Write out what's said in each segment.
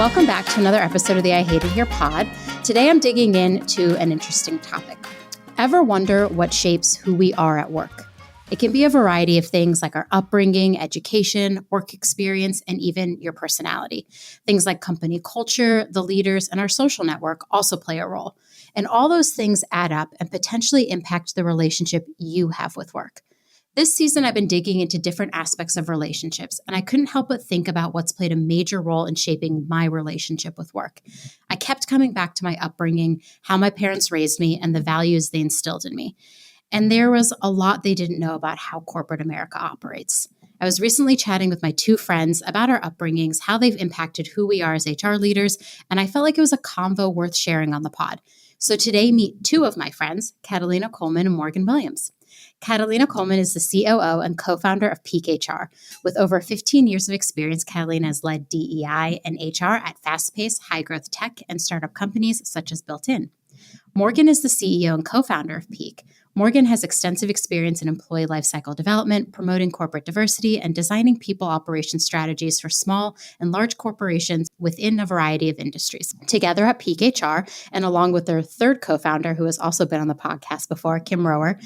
Welcome back to another episode of the I Hate It Here pod. Today I'm digging into an interesting topic. Ever wonder what shapes who we are at work? It can be a variety of things like our upbringing, education, work experience, and even your personality. Things like company culture, the leaders, and our social network also play a role. And all those things add up and potentially impact the relationship you have with work. This season, I've been digging into different aspects of relationships, and I couldn't help but think about what's played a major role in shaping my relationship with work. I kept coming back to my upbringing, how my parents raised me, and the values they instilled in me. And there was a lot they didn't know about how corporate America operates. I was recently chatting with my two friends about our upbringings, how they've impacted who we are as HR leaders, and I felt like it was a convo worth sharing on the pod. So today, meet two of my friends, Catalina Colman and Morgan Williams. Catalina Colman is the COO and co-founder of Peak HR. With over 15 years of experience, Catalina has led DEI and HR at fast-paced, high-growth tech and startup companies such as Built-In. Morgan is the CEO and co-founder of Peak. Morgan has extensive experience in employee lifecycle development, promoting corporate diversity, and designing people operations strategies for small and large corporations within a variety of industries. Together at Peak HR, and along with their third co-founder, who has also been on the podcast before, Kim Rower,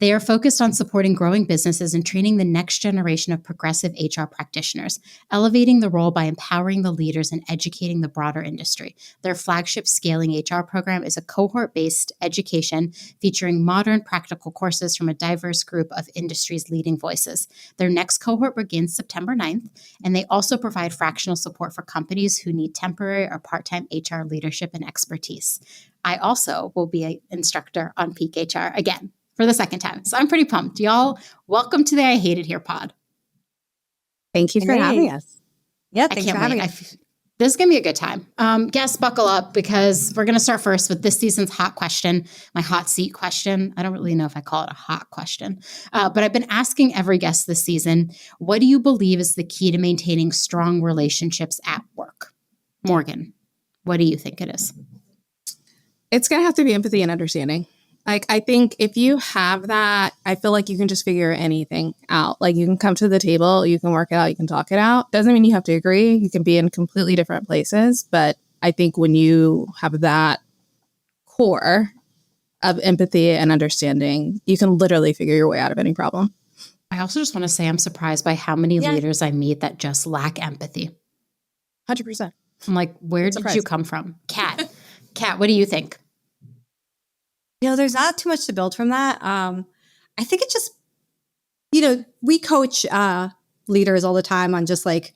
they are focused on supporting growing businesses and training the next generation of progressive HR practitioners, elevating the role by empowering the leaders and educating the broader industry. Their flagship Scaling HR program is a cohort-based education featuring modern practical courses from a diverse group of industry's leading voices. Their next cohort begins September 9th, and they also provide fractional support for companies who need temporary or part-time HR leadership and expertise. I also will be an instructor on Peak HR again for the second time. So I'm pretty pumped. Y'all, welcome to the I Hate It Here pod. Thank you for having us. Yeah, thanks for having us. This is going to be a good time. Guests, buckle up because we're going to start first with this season's hot question, my hot seat question. I don't really know if I call it a hot question, but I've been asking every guest this season, what do you believe is the key to maintaining strong relationships at work? Morgan, what do you think it is? It's going to have to be empathy and understanding. Like, I think if you have that, I feel like you can just figure anything out. Like, you can come to the table, you can work it out, you can talk it out. Doesn't mean you have to agree. You can be in completely different places. But I think when you have that core of empathy and understanding, you can literally figure your way out of any problem. I also just want to say I'm surprised by how many leaders I meet that just lack empathy. 100%. I'm like, where did you come from? Kat, what do you think? There's not too much to build from that. I think it's just, we coach leaders all the time on just like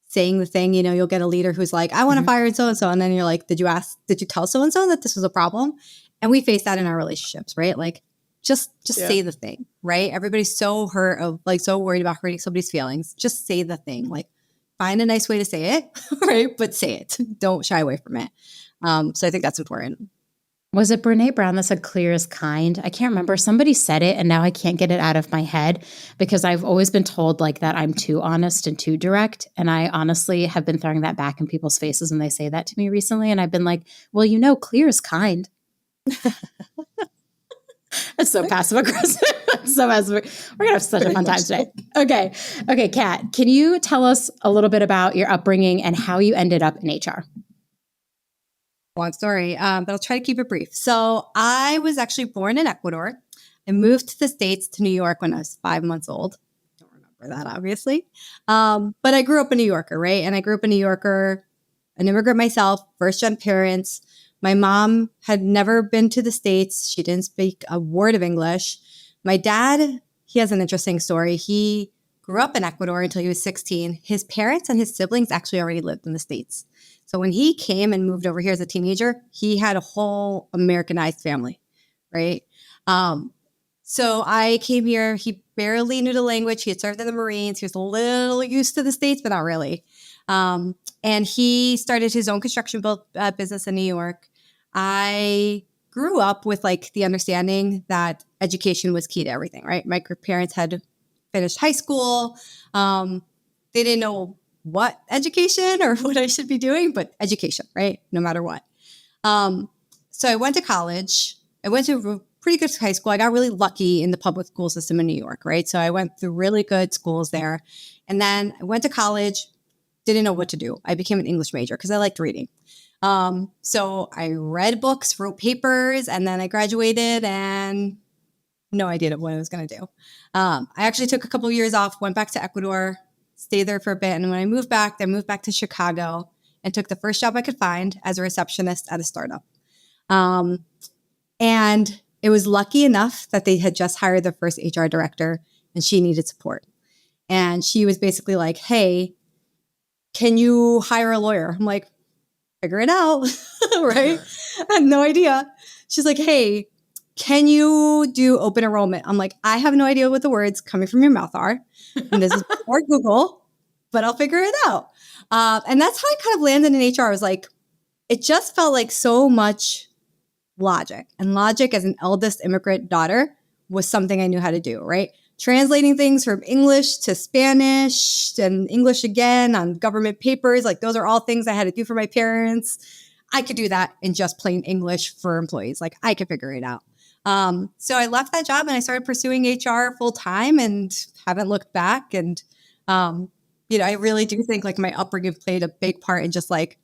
saying the thing. You'll get a leader who's like, I want to fire so-and-so. And then you're like, did you tell so-and-so that this was a problem? And we face that in our relationships, right? Like, just say the thing, right? Everybody's so so worried about hurting somebody's feelings. Just say the thing. Like, find a nice way to say it, right? But say it. Don't shy away from it. So I think that's important. Was it Brene Brown that said clear is kind? I can't remember. Somebody said it and now I can't get it out of my head because I've always been told like that I'm too honest and too direct. And I honestly have been throwing that back in people's faces when they say that to me recently. And I've been like, well, clear is kind. It's so passive aggressive. We're going to have such a fun time today. Okay, Kat, can you tell us a little bit about your upbringing and how you ended up in HR? Long story, but I'll try to keep it brief. So I was actually born in Ecuador and moved to the States to New York when I was 5 months old. Don't remember that, obviously. But I grew up a New Yorker, right? And I grew up a New Yorker, an immigrant myself, first-gen parents. My mom had never been to the States. She didn't speak a word of English. My dad, he has an interesting story. He grew up in Ecuador until he was 16. His parents and his siblings actually already lived in the States. So when he came and moved over here as a teenager, he had a whole Americanized family, right? So I came here. He barely knew the language. He had served in the Marines. He was a little used to the States, but not really. And he started his own construction business in New York. I grew up with like the understanding that education was key to everything, right? My parents had finished high school. They didn't know what education or what I should be doing, but education, right? No matter what. So I went to college. I went to a pretty good high school. I got really lucky in the public school system in New York, right? So I went through really good schools there. And then I went to college, didn't know what to do. I became an English major because I liked reading. So I read books, wrote papers, and then I graduated and no idea what I was going to do. I actually took a couple of years off, went back to Ecuador, stayed there for a bit. And when I moved back to Chicago and took the first job I could find as a receptionist at a startup. And it was lucky enough that they had just hired their first HR director and she needed support. And she was basically like, hey, can you hire a lawyer? I'm like, figure it out, right? I had no idea. She's like, hey, can you do open enrollment? I'm like, I have no idea what the words coming from your mouth are. And this is before Google, but I'll figure it out. And that's how I kind of landed in HR. I was like, it just felt like so much logic. And logic as an eldest immigrant daughter was something I knew how to do, right? Translating things from English to Spanish and English again on government papers. Like those are all things I had to do for my parents. I could do that in just plain English for employees. Like I could figure it out. So I left that job and I started pursuing HR full time and haven't looked back. And, I really do think like my upbringing played a big part in just like,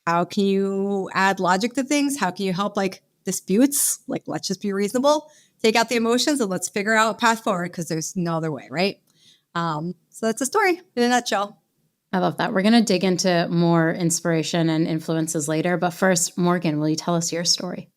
how can you add logic to things? How can you help like disputes? Like, let's just be reasonable, take out the emotions and let's figure out a path forward because there's no other way. Right. So that's a story in a nutshell. I love that. We're going to dig into more inspiration and influences later. But first, Morgan, will you tell us your story?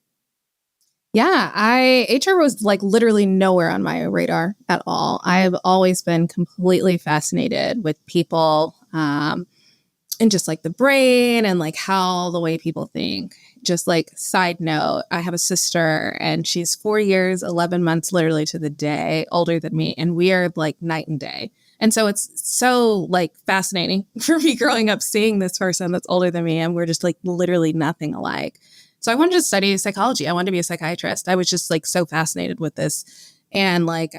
Yeah, HR was like literally nowhere on my radar at all. I've always been completely fascinated with people and just like the brain and like how the way people think. Just like side note, I have a sister and she's 4 years, 11 months, literally to the day older than me. And we are like night and day. And so it's so like fascinating for me growing up seeing this person that's older than me and we're just like literally nothing alike. So I wanted to study psychology. I wanted to be a psychiatrist. I was just like so fascinated with this and like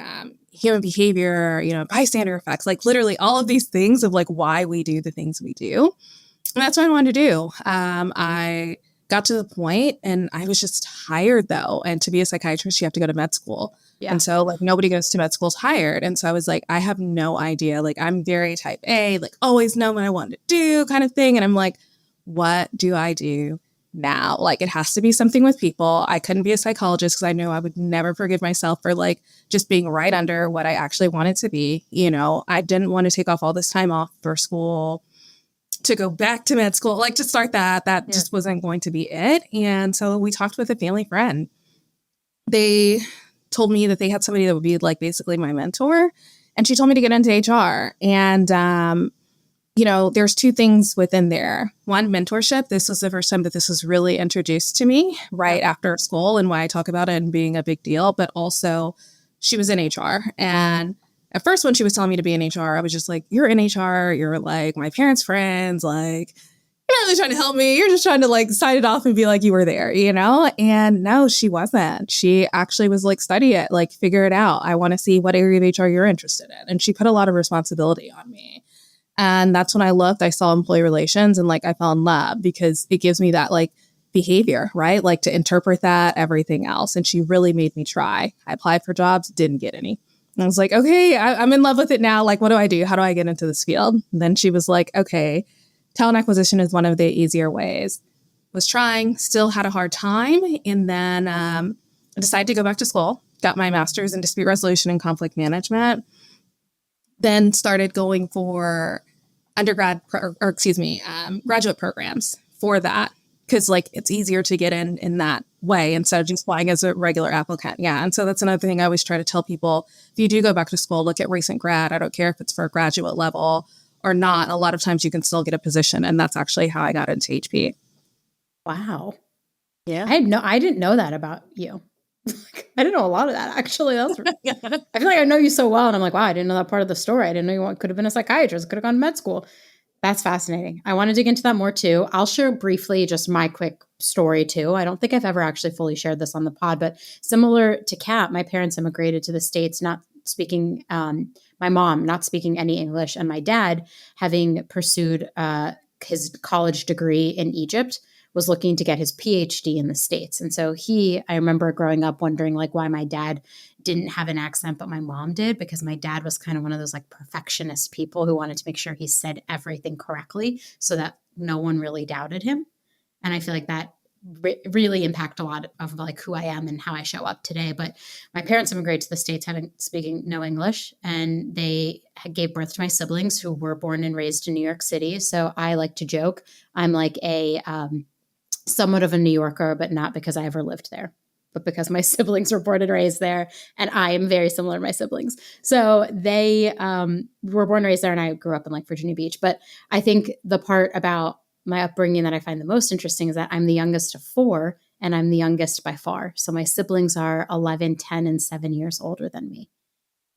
human behavior, bystander effects, like literally all of these things of like why we do the things we do. And that's what I wanted to do. I got to the point and I was just hired though. And to be a psychiatrist, you have to go to med school. Yeah. And so like nobody goes to med school is hired. And so I was like, I have no idea. Like I'm very type A, like always know what I want to do kind of thing. And I'm like, what do I do now? Like it has to be something with people. I couldn't be a psychologist because I knew I would never forgive myself for like just being right under what I actually wanted to be. I didn't want to take off all this time off for school to go back to med school, like to start that just wasn't going to be it. And so we talked with a family friend. They told me that they had somebody that would be like basically my mentor. And she told me to get into HR. And there's two things within there. One, mentorship. This was the first time that this was really introduced to me right after school and why I talk about it and being a big deal. But also she was in HR. And at first when she was telling me to be in HR, I was just like, you're in HR. You're like my parents' friends. Like, you're not really trying to help me. You're just trying to like sign it off and be like, you were there, And no, she wasn't. She actually was like, study it, like figure it out. I want to see what area of HR you're interested in. And she put a lot of responsibility on me. And that's when I saw employee relations and like I fell in love because it gives me that like behavior, right? Like to interpret that, everything else. And she really made me try. I applied for jobs, didn't get any. And I was like, okay, I'm in love with it now. Like, what do I do? How do I get into this field? And then she was like, okay, talent acquisition is one of the easier ways. Was trying, still had a hard time. And then I decided to go back to school, got my master's in dispute resolution and conflict management. Then started going for graduate programs for that. Cause like it's easier to get in that way instead of just applying as a regular applicant. Yeah. And so that's another thing I always try to tell people. If you do go back to school, look at recent grad. I don't care if it's for a graduate level or not. A lot of times you can still get a position. And that's actually how I got into HP. Wow. Yeah. I didn't know that about you. I didn't know a lot of that, actually. I feel like I know you so well. And I'm like, wow, I didn't know that part of the story. I didn't know you could have been a psychiatrist, could have gone to med school. That's fascinating. I want to dig into that more too. I'll share briefly just my quick story too. I don't think I've ever actually fully shared this on the pod, but similar to Kat, my parents immigrated to the States, not speaking, my mom not speaking any English, and my dad having pursued his college degree in Egypt, was looking to get his PhD in the States. And so I remember growing up wondering like why my dad didn't have an accent, but my mom did, because my dad was kind of one of those like perfectionist people who wanted to make sure he said everything correctly so that no one really doubted him. And I feel like that really impact a lot of like who I am and how I show up today. But my parents immigrated to the States speaking no English, and they gave birth to my siblings who were born and raised in New York City. So I like to joke I'm like a somewhat of a New Yorker, but not because I ever lived there, but because my siblings were born and raised there, and I am very similar to my siblings. So they were born and raised there, and I grew up in like Virginia Beach. But I think the part about my upbringing that I find the most interesting is that I'm the youngest of 4, and I'm the youngest by far. So my siblings are 11, 10, and 7 years older than me.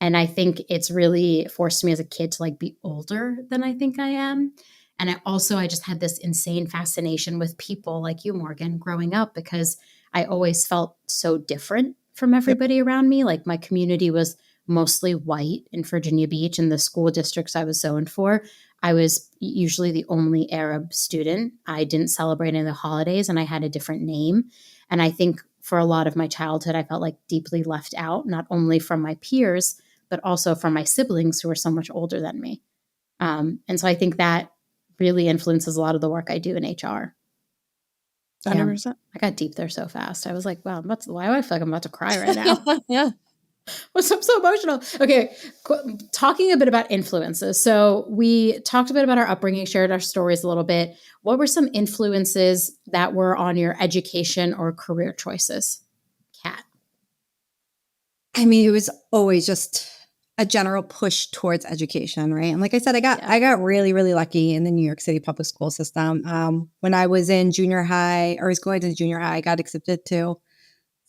And I think it's really forced me as a kid to like be older than I think I am. And I just had this insane fascination with people like you, Morgan, growing up, because I always felt so different from everybody around me. Like my community was mostly white in Virginia Beach, and the school districts I was zoned for, I was usually the only Arab student. I didn't celebrate any of the holidays, and I had a different name. And I think for a lot of my childhood, I felt like deeply left out, not only from my peers, but also from my siblings who were so much older than me. And so I think that really influences a lot of the work I do in HR. 100%. Yeah, I got deep there so fast. I was like, wow, why do I feel like I'm about to cry right now? Yeah. I'm so emotional. Okay, talking a bit about influences. So we talked a bit about our upbringing, shared our stories a little bit. What were some influences that were on your education or career choices? Kat. I mean, it was always just a general push towards education, right? And like I said, I got really, really lucky in the New York City public school system. When I was in junior high, or was going to junior high, I got accepted to,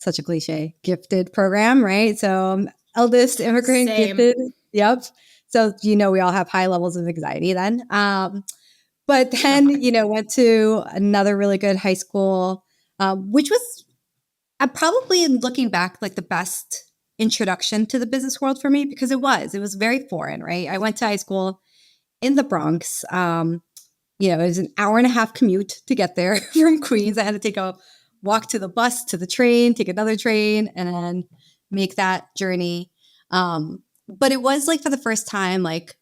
such a cliche, gifted program, right? So eldest immigrant, Same. gifted. Yep. So, we all have high levels of anxiety then. But then, went to another really good high school, which was probably, looking back, like the best introduction to the business world for me, because it was very foreign, right? I went to high school in the Bronx. It was an hour and a half commute to get there from Queens. I had to take a walk to the bus, to the train, take another train, and then make that journey. But it was like for the first time, like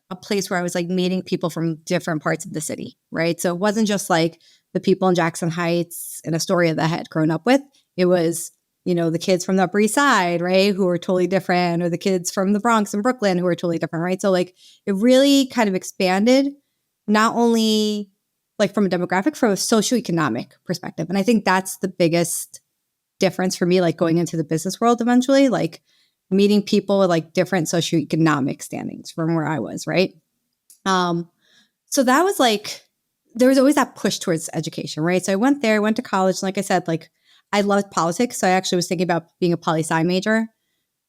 a place where I was like meeting people from different parts of the city, right? So it wasn't just like the people in Jackson Heights in Astoria that I had grown up with. It was, the kids from the Upper East Side, right, who were totally different, or the kids from the Bronx and Brooklyn who were totally different, right? So like it really kind of expanded, not only like from a demographic, from a socioeconomic perspective. And I think that's the biggest difference for me, like going into the business world eventually, like meeting people with like different socioeconomic standings from where I was, right? So that was like, there was always that push towards education, right? So I went to college. And like I said, like I loved politics. So I actually was thinking about being a poli-sci major,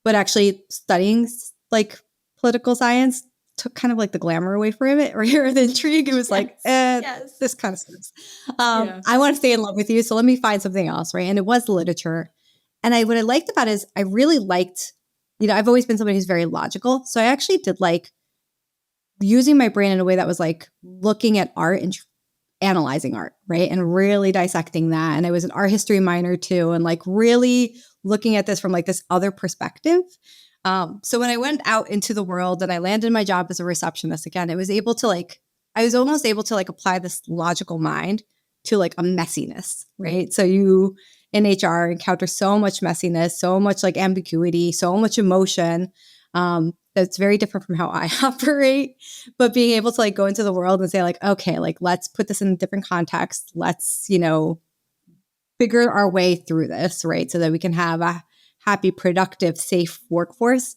but actually studying like political science took kind of like the glamour away from it, or the intrigue. It was this kind of sucks. I want to stay in love with you, so let me find something else, right? And it was literature. And what I liked about it is I really liked, I've always been somebody who's very logical. So I actually did like using my brain in a way that was like looking at art and analyzing art, right? And really dissecting that. And I was an art history minor too, and like really looking at this from like this other perspective. So when I went out into the world and I landed my job as a receptionist again, I was almost able to like apply this logical mind to like a messiness, right? So you in HR encounter so much messiness, so much like ambiguity, so much emotion. That's very different from how I operate. But being able to like go into the world and say like, okay, like let's put this in a different context. Let's, figure our way through this, right? So that we can have a happy, productive, safe workforce.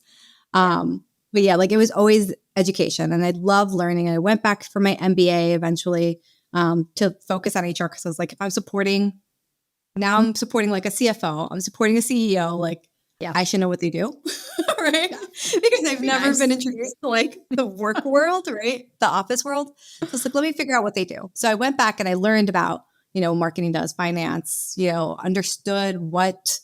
But yeah, like it was always education, and I love learning. And I went back for my MBA eventually to focus on HR, because I was like, if I'm supporting like a CFO, I'm supporting a CEO, like I should know what they do, right? Because I've never been introduced to like the work world, right? The office world. So it's like, let me figure out what they do. So I went back and I learned about, marketing does, finance, understood what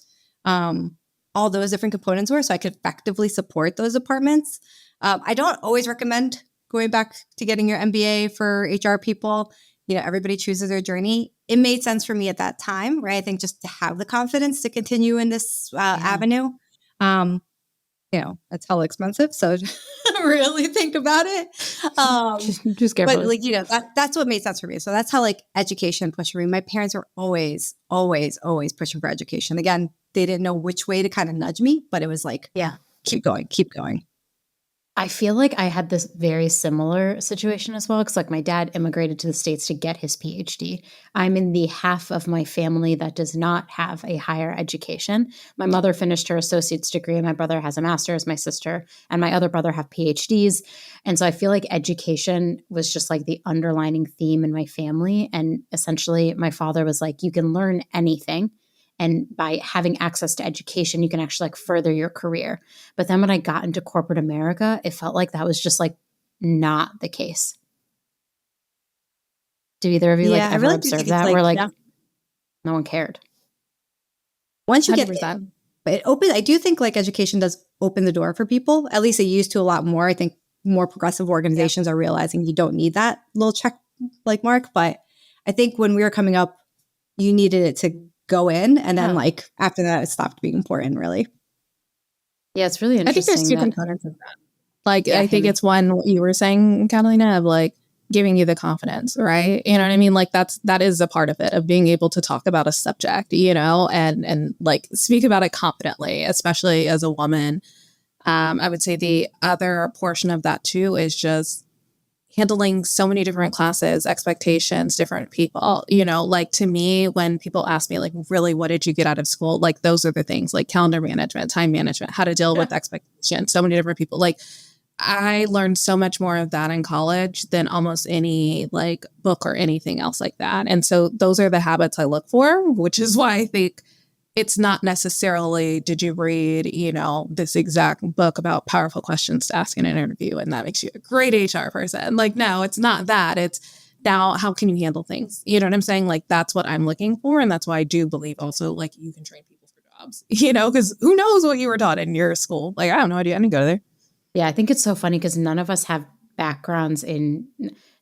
all those different components were, so I could effectively support those departments. I don't always recommend going back to getting your MBA for HR people. everybody chooses their journey. It made sense for me at that time, right? I think just to have the confidence to continue in this avenue. It's hella expensive. So really think about it. Just careful. But that's what made sense for me. So that's how education pushed me. My parents were always, always, always pushing for education. Again, they didn't know which way to kind of nudge me, but it was keep going, keep going. I feel like I had this very similar situation as well, because my dad immigrated to the States to get his PhD. I'm in the half of my family that does not have a higher education. My mother finished her associate's degree. My brother has a master's. My sister and my other brother have PhDs. And so I feel like education was just the underlining theme in my family. And essentially my father was like, you can learn anything. And by having access to education, you can actually further your career. But then when I got into corporate America, it felt like that was just not the case. Do either of you ever observe that? Where no one cared. Once you 100%. get it open, I do think education does open the door for people. At least it used to a lot more. I think more progressive organizations are realizing you don't need that little check mark. But I think when we were coming up, you needed it to go in, and then after that it stopped being important, really. Yeah, it's really interesting. I think there's two components of that. I think it's one, what you were saying, Catalina, of giving you the confidence, right? You know what I mean? That is a part of it, of being able to talk about a subject, and speak about it confidently, especially as a woman. I would say the other portion of that too is just handling so many different classes, expectations, different people, to me, when people ask me really, what did you get out of school? Those are the things calendar management, time management, how to deal with expectations, so many different people. I learned so much more of that in college than almost any book or anything else like that. And so those are the habits I look for, which is why I think it's not necessarily, did you read, this exact book about powerful questions to ask in an interview, and that makes you a great HR person. No, it's not that. It's now, how can you handle things? You know what I'm saying? That's what I'm looking for. And that's why I do believe also, you can train people for jobs, because who knows what you were taught in your school? I have no idea. I didn't go there. Yeah, I think it's so funny because none of us have none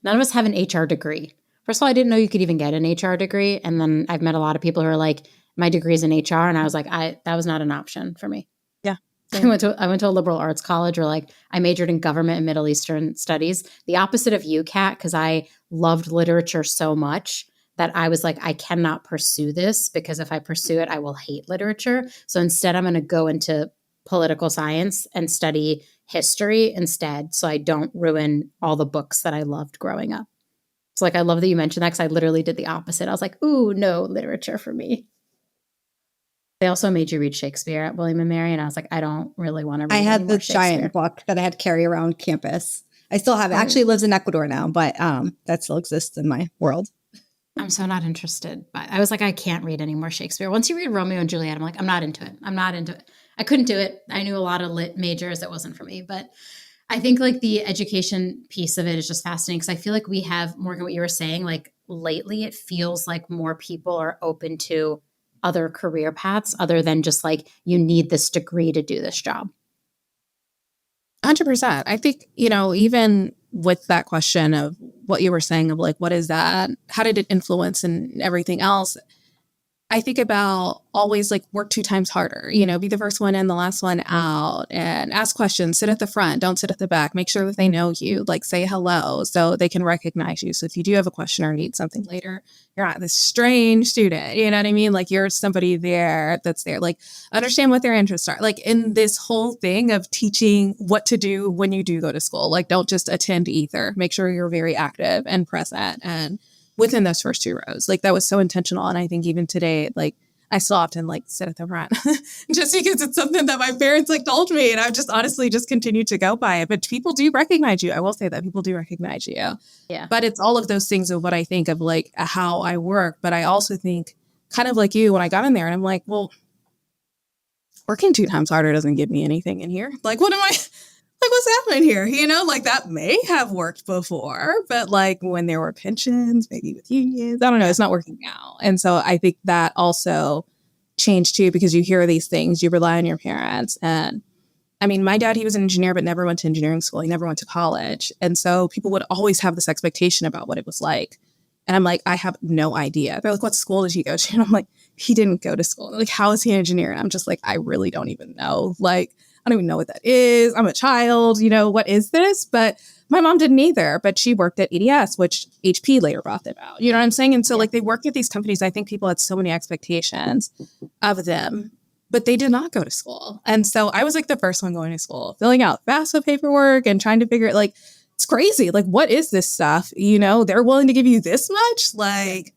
of us have an HR degree. First of all, I didn't know you could even get an HR degree. And then I've met a lot of people who are my degree's in HR. And I was that was not an option for me. Yeah. I went to a liberal arts college where I majored in government and Middle Eastern studies, the opposite of you, Kat, because I loved literature so much that I was I cannot pursue this, because if I pursue it, I will hate literature. So instead, I'm going to go into political science and study history instead, so I don't ruin all the books that I loved growing up. So I love that you mentioned that, because I literally did the opposite. I was ooh, no literature for me. They also made you read Shakespeare at William & Mary, and I was I don't really want to read. I had the giant book that I had to carry around campus. I still have it. Actually lives in Ecuador now, but that still exists in my world. I'm so not interested. But I was I can't read any more Shakespeare. Once you read Romeo and Juliet, I'm I'm not into it. I'm not into it. I couldn't do it. I knew a lot of lit majors. It wasn't for me. But I think the education piece of it is just fascinating, because I feel we have, Morgan, what you were saying, lately it feels more people are open to other career paths other than just you need this degree to do this job. 100%. I think, even with that question of what you were saying of what is that? How did it influence and everything else? I think about always work 2 times harder, be the first one in, the last one out, and ask questions, sit at the front, don't sit at the back, make sure that they know you, say hello so they can recognize you. So if you do have a question or need something later, you're not this strange student, you know what I mean? You're somebody there that's there, understand what their interests are, in this whole thing of teaching what to do when you do go to school, don't just attend ether, make sure you're very active and present and within those first 2 rows. That was so intentional. And I think even today, I still often sit at the front just because it's something that my parents told me, and I've just honestly just continued to go by it. But people do recognize you. I will say that people do recognize you. Yeah. But it's all of those things of what I think of how I work. But I also think kind of like you, when I got in there and I'm well, working 2 times harder doesn't give me anything in here. What am I... what's happening here? That may have worked before, but when there were pensions, maybe with unions, I don't know, it's not working now. And so I think that also changed too, because you hear these things, you rely on your parents. And I mean, my dad, he was an engineer, but never went to engineering school. He never went to college. And so people would always have this expectation about what it was like. And I'm like, I have no idea. They're like, what school did he go to? And I'm like, he didn't go to school. They're like, how is he an engineer? And I'm just like, I really don't even know. Like, I don't even know what that is. I'm a child, what is this? But my mom didn't either, but she worked at EDS, which HP later brought them out. You know what I'm saying? And so like they worked at these companies. I think people had so many expectations of them, but they did not go to school. And so I was like the first one going to school, filling out FAFSA paperwork and trying to figure it like, it's crazy. Like, what is this stuff? They're willing to give you this much? Like,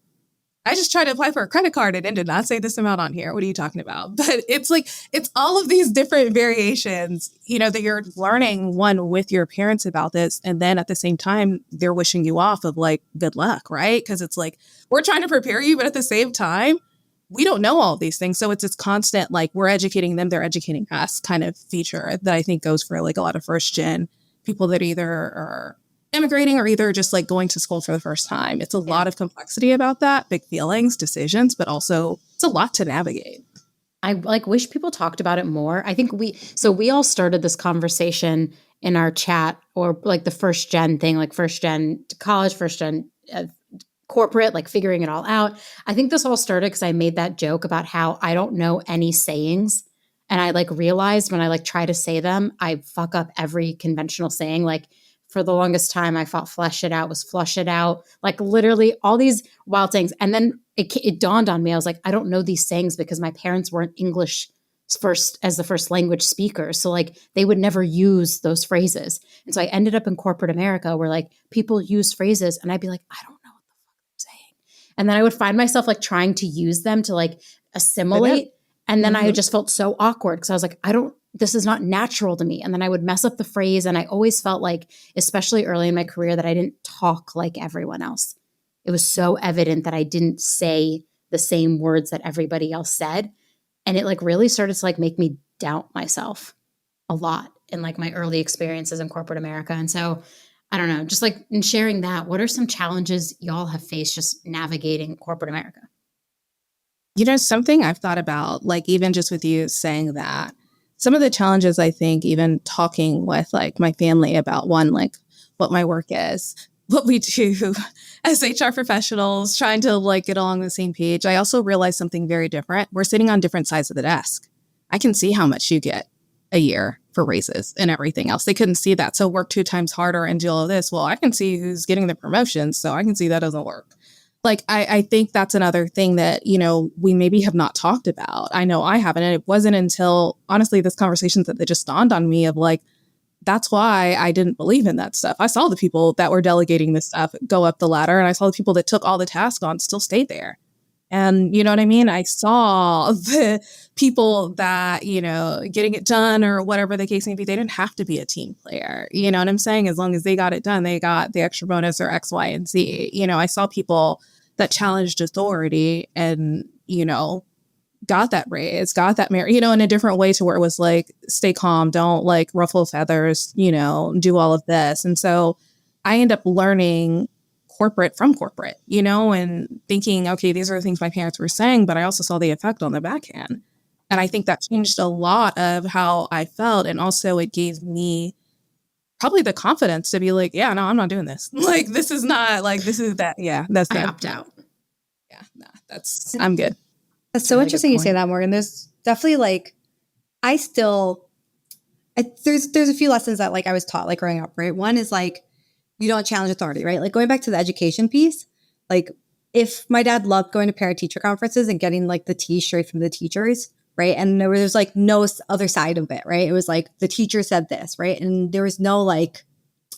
I just tried to apply for a credit card and it did not say this amount on here. What are you talking about? But it's like, it's all of these different variations, that you're learning one with your parents about this. And then at the same time, they're wishing you off of like, good luck, right? Because it's like, we're trying to prepare you, but at the same time, we don't know all these things. So it's this constant, like, we're educating them, they're educating us kind of feature that I think goes for like a lot of first gen people that either are immigrating or either just like going to school for the first time. It's a lot of complexity about that, big feelings, decisions, but also it's a lot to navigate. I like wish people talked about it more. I think we all started this conversation in our chat, or like the first gen thing, like first gen to college, first gen corporate, like figuring it all out. I think this all started because I made that joke about how I don't know any sayings. And I like realized when I like try to say them, I fuck up every conventional saying. Like for the longest time, I thought flesh it out was flush it out, like literally all these wild sayings. And then it dawned on me. I was like, I don't know these sayings because my parents weren't English as the first language speakers. So like they would never use those phrases. And so I ended up in corporate America where like people use phrases and I'd be like, I don't know what the fuck they're saying. And then I would find myself like trying to use them to like assimilate. And then I just felt so awkward because I was like, this is not natural to me. And then I would mess up the phrase. And I always felt like, especially early in my career, that I didn't talk like everyone else. It was so evident that I didn't say the same words that everybody else said. And it like really started to like make me doubt myself a lot in like my early experiences in corporate America. And so I don't know, just like in sharing that, what are some challenges y'all have faced just navigating corporate America? Something I've thought about, like even just with you saying that, some of the challenges I think even talking with like my family about one, like what my work is, what we do as HR professionals, trying to like get along the same page. I also realized something very different. We're sitting on different sides of the desk. I can see how much you get a year for raises and everything else. They couldn't see that. So work 2 times harder and do all of this. Well, I can see who's getting the promotion. So I can see that doesn't work. Like, I think that's another thing that, we maybe have not talked about. I know I haven't. And it wasn't until, honestly, this conversation that just dawned on me of like, that's why I didn't believe in that stuff. I saw the people that were delegating this stuff go up the ladder. And I saw the people that took all the tasks on still stayed there. And you know what I mean? I saw the people that, getting it done or whatever the case may be, they didn't have to be a team player. You know what I'm saying? As long as they got it done, they got the extra bonus or X, Y, and Z. I saw people that challenged authority and, got that raise, got that merit, in a different way to where it was like, stay calm, don't like ruffle feathers, do all of this. And so I end up learning corporate from corporate, and thinking, okay, these are the things my parents were saying, but I also saw the effect on the back end. And I think that changed a lot of how I felt. And also it gave me probably the confidence to be like, yeah, no, I'm not doing this. Like, this is not like, this is that. Yeah, that's I that. opt out. Yeah, no, I'm good. That's so interesting you say that, Morgan. There's definitely like, there's a few lessons that like I was taught like growing up, right? One is like, you don't challenge authority, right? Like going back to the education piece, like if my dad loved going to parent teacher conferences and getting like the tea straight from the teachers, right? And there was like no other side of it, right? It was like the teacher said this, right? And there was no like,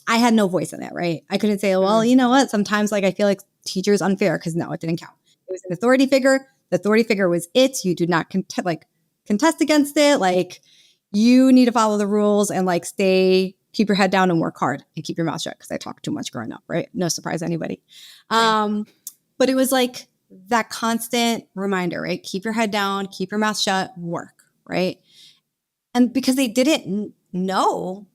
I had no voice in it, right? I couldn't say, well, you know what? Sometimes like I feel like teacher is unfair because no, it didn't count. It was an authority figure. The authority figure was it. You do not contest against it. Like you need to follow the rules and like keep your head down and work hard and keep your mouth shut because I talked too much growing up, right? No surprise to anybody. But it was like that constant reminder, right? Keep your head down, keep your mouth shut, work, right? And because they didn't know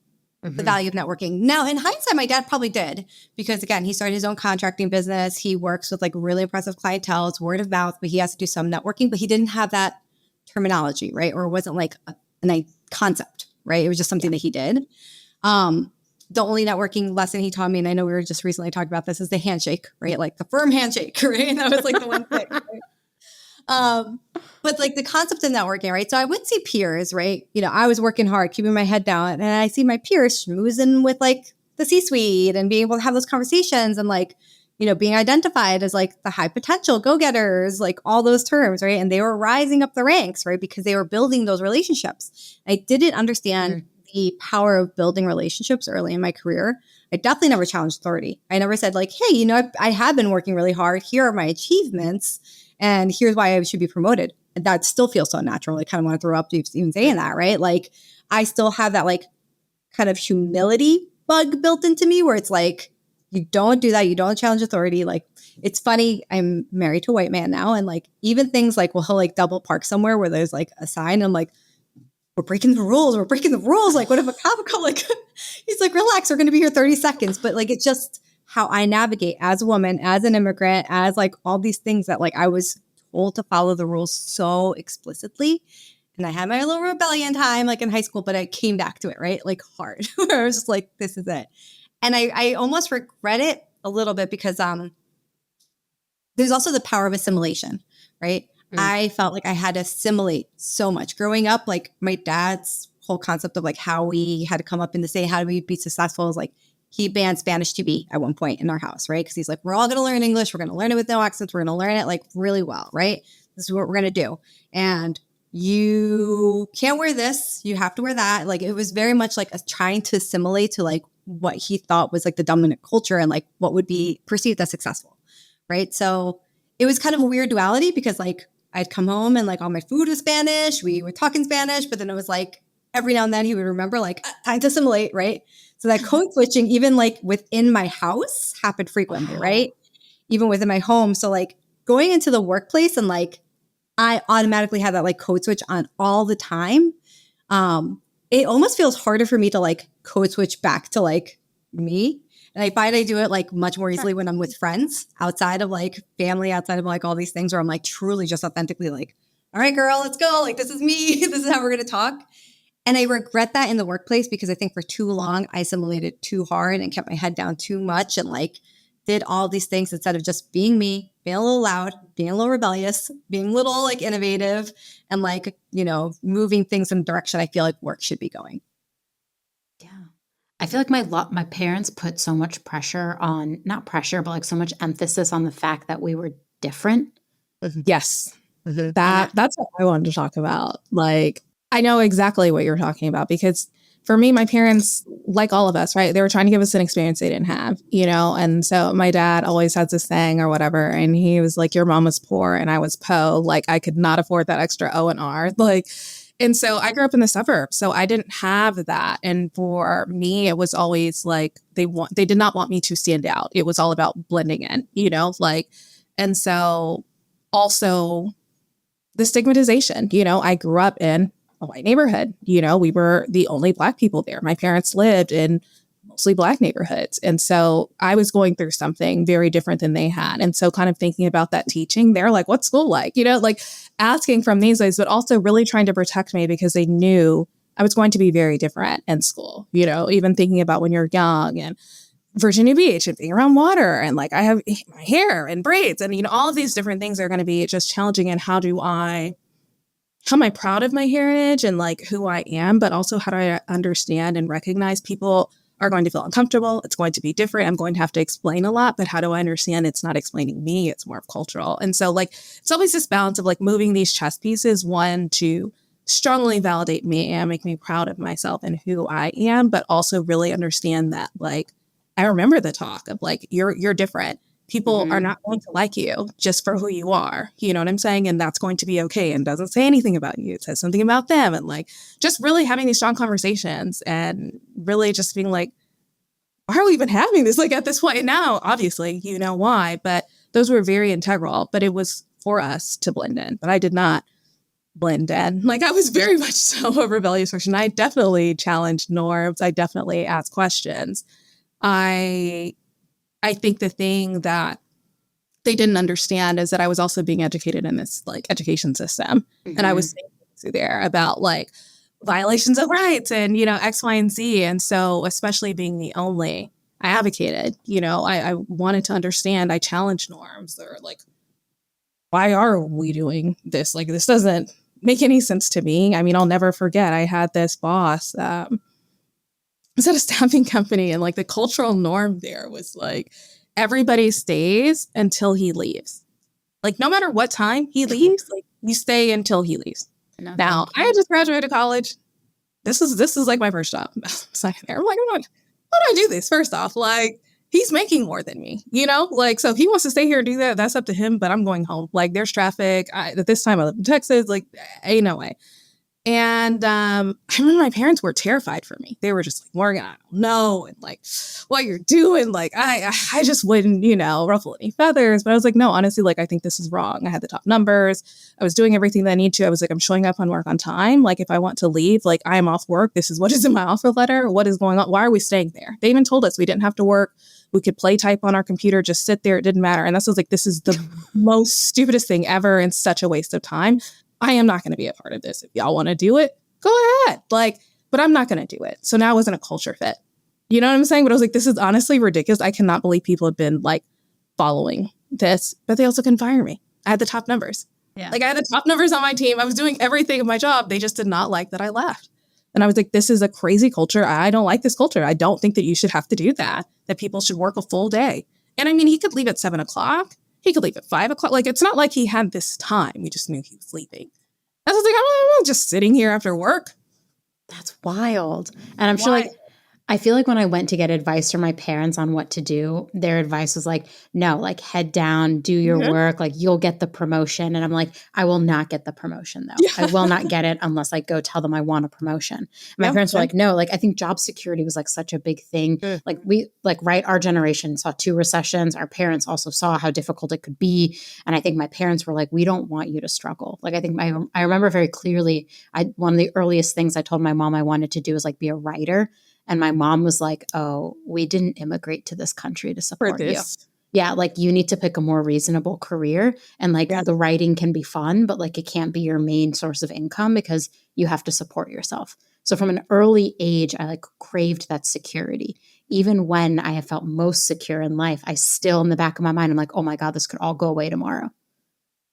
the value of networking. Now, in hindsight, my dad probably did because, again, he started his own contracting business. He works with like really impressive clientele. It's word of mouth, but he has to do some networking, but he didn't have that terminology, right? Or it wasn't like a concept, right? It was just something that he did. the only networking lesson he taught me, and I know we were just recently talking about this, is the handshake, right? Like the firm handshake, right? That was like the one thing. Right? But like the concept of networking, right? So I would see peers, right? You know, I was working hard, keeping my head down, and I see my peers schmoozing with like the C-suite and being able to have those conversations and like, you know, being identified as like the high potential go-getters, like all those terms, right? And they were rising up the ranks, right? Because they were building those relationships. I didn't understand the power of building relationships early in my career. I definitely never challenged authority. I never said like, hey, you know, I have been working really hard. Here are my achievements and here's why I should be promoted. And that still feels so natural. I kind of want to throw up even saying that, right? Like I still have that like kind of humility bug built into me where it's like, you don't do that. You don't challenge authority. Like, it's funny. I'm married to a white man now. And like, even things like, well, he'll like double park somewhere where there's like a sign. And I'm like, we're breaking the rules. We're breaking the rules. Like, what if a cop come? Like, he's like, relax. We're going to be here 30 seconds. But like, it's just how I navigate as a woman, as an immigrant, as like all these things that like I was told to follow the rules so explicitly. And I had my little rebellion time like in high school, but I came back to it, right? Like hard. Where I was just like, this is it. And I almost regret it a little bit because there's also the power of assimilation, right? I felt like I had to assimilate so much. Growing up, like my dad's whole concept of like how we had to come up in the state, how do we be successful is like he banned Spanish to be at one point in our house, right? Because he's like, we're all going to learn English. We're going to learn it with no accents. We're going to learn it like really well, right? This is what we're going to do. And you can't wear this. You have to wear that. Like it was very much like trying to assimilate to like what he thought was like the dominant culture and like what would be perceived as successful, right? So it was kind of a weird duality because like I'd come home and like all my food was Spanish. We were talking Spanish, but then it was like every now and then he would remember like time to assimilate, right? So that code switching, even like within my house happened frequently, right? Even within my home. So like going into the workplace and like I automatically had that like code switch on all the time. It almost feels harder for me to like code switch back to like me. And I find I do it like much more easily when I'm with friends outside of like family, outside of like all these things where I'm like truly just authentically like, all right, girl, let's go. Like, this is me. This is how we're going to talk. And I regret that in the workplace because I think for too long I assimilated too hard and kept my head down too much and like did all these things instead of just being me, being a little loud, being a little rebellious, being a little like innovative and like, you know, moving things in the direction I feel like work should be going. Yeah. I feel like my parents put so much pressure on, not pressure, but like so much emphasis on the fact that we were different. Yes. That's what I wanted to talk about. Like, I know exactly what you're talking about because for me, my parents, like all of us, right? They were trying to give us an experience they didn't have, you know? And so my dad always has this thing or whatever. And he was like, your mom was poor and I was po. Like I could not afford that extra O and R. Like, and so I grew up in the suburbs, so I didn't have that. And for me, it was always like they did not want me to stand out. It was all about blending in, you know, like, and so also the stigmatization, you know, I grew up in a white neighborhood, you know, we were the only Black people there. My parents lived in mostly Black neighborhoods. And so I was going through something very different than they had. And so kind of thinking about that teaching, they're like, what's school like? You know, like asking from these ways, but also really trying to protect me because they knew I was going to be very different in school, you know, even thinking about when you're young and Virginia Beach and being around water and like I have my hair and braids and, you know, all of these different things are going to be just challenging. And how am I proud of my heritage and like who I am, but also how do I understand and recognize people are going to feel uncomfortable. It's going to be different. I'm going to have to explain a lot, but how do I understand it's not explaining me? It's more of cultural. And so like, it's always this balance of like moving these chess pieces, one, to strongly validate me and make me proud of myself and who I am, but also really understand that like, I remember the talk of like, you're different. People are not going to like you just for who you are. You know what I'm saying? And that's going to be okay. And doesn't say anything about you. It says something about them. And like, just really having these strong conversations and really just being like, why are we even having this? Like at this point now, obviously, you know why, but those were very integral, but it was for us to blend in, but I did not blend in. Like I was very much so a rebellious person. I definitely challenged norms. I definitely asked questions. I think the thing that they didn't understand is that I was also being educated in this like education system. And I was saying through there about like, violations of rights and, X, Y, and Z. And so, especially being the only, I advocated, I wanted to understand, I challenged norms. They're like, why are we doing this? Like, this doesn't make any sense to me. I mean, I'll never forget, I had this boss, was at a staffing company, and like the cultural norm there was like, everybody stays until he leaves. Like, no matter what time he leaves, like, you stay until he leaves. No, Now, I had just graduated college. This is like my first job. Second there. I'm like, why do I do this? First off, like, he's making more than me, Like, so if he wants to stay here and do that, that's up to him, but I'm going home. Like, there's traffic. At this time, I live in Texas. Like, ain't no way. And I remember my parents were terrified for me. They were just like, Morgan, I don't know. And like, what you're doing, like, I just wouldn't, ruffle any feathers. But I was like, no, honestly, like, I think this is wrong. I had the top numbers. I was doing everything that I need to. I was like, I'm showing up on work on time. Like, if I want to leave, like, I am off work. This is what is in my offer letter. What is going on? Why are we staying there? They even told us we didn't have to work. We could play type on our computer, just sit there. It didn't matter. And that's was like, this is the most stupidest thing ever and such a waste of time. I am not going to be a part of this. If y'all want to do it, go ahead. Like, but I'm not going to do it. So now it wasn't a culture fit. You know what I'm saying? But I was like, this is honestly ridiculous. I cannot believe people have been like following this, but they also couldn't fire me. I had the top numbers. Yeah. Like, I had the top numbers on my team. I was doing everything in my job. They just did not like that I left. And I was like, this is a crazy culture. I don't like this culture. I don't think that you should have to do that people should work a full day. And I mean, he could leave at 7:00. He could leave at 5:00. Like, it's not like he had this time. We just knew he was leaving. I was like, I'm not just sitting here after work. That's wild. And I'm sure, like, I feel like when I went to get advice from my parents on what to do, their advice was like, no, like, head down, do your work, like, you'll get the promotion. And I'm like, I will not get the promotion, though. Yeah. I will not get it unless I go tell them I want a promotion. And my parents were like, no, like, I think job security was like such a big thing. Like, our generation saw 2 recessions. Our parents also saw how difficult it could be. And I think my parents were like, we don't want you to struggle. Like, I think I remember very clearly, one of the earliest things I told my mom I wanted to do was like be a writer. And my mom was like, oh, we didn't immigrate to this country to support you. Yeah, like, you need to pick a more reasonable career. And like, the writing can be fun, but like, it can't be your main source of income because you have to support yourself. So from an early age, I like craved that security. Even when I have felt most secure in life, I still, in the back of my mind, I'm like, oh my God, this could all go away tomorrow.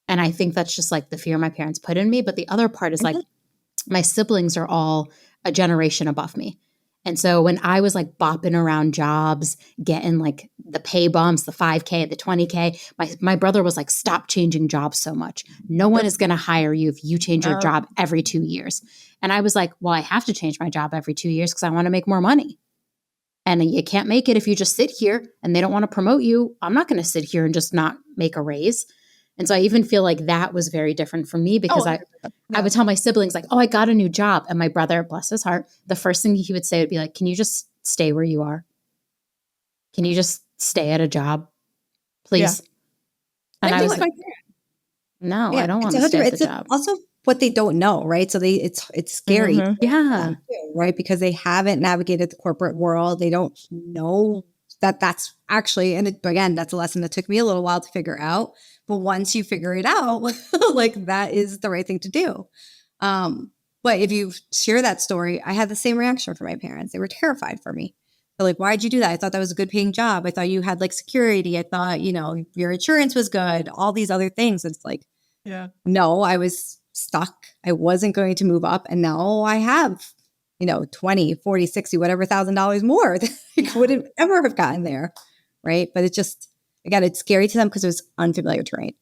And I think that's just like the fear my parents put in me. But the other part is like, my siblings are all a generation above me. And so when I was like bopping around jobs, getting like the pay bumps, the 5K, the 20K, my brother was like, stop changing jobs so much. No one is going to hire you if you change your job every 2 years. And I was like, well, I have to change my job every 2 years because I want to make more money. And you can't make it if you just sit here and they don't want to promote you. I'm not going to sit here and just not make a raise. And so I even feel like that was very different for me because I would tell my siblings like, oh, I got a new job. And my brother, bless his heart, the first thing he would say would be like, can you just stay where you are? Can you just stay at a job, please? Yeah. And I was like, no, I don't want to stay at the job. Also what they don't know, right? So it's scary. Yeah. Right? Because they haven't navigated the corporate world. They don't know that's actually, and again, that's a lesson that took me a little while to figure out. But once you figure it out, like, that is the right thing to do. But if you share that story, I had the same reaction from my parents. They were terrified for me. They're like, why'd you do that? I thought that was a good paying job. I thought you had like security. I thought, your insurance was good, all these other things. It's like, no, I was stuck. I wasn't going to move up. And now I have, 20, 40, 60, whatever $1,000 more that I wouldn't ever have gotten there. Right. But it's just, again, it's scary to them because it was unfamiliar terrain.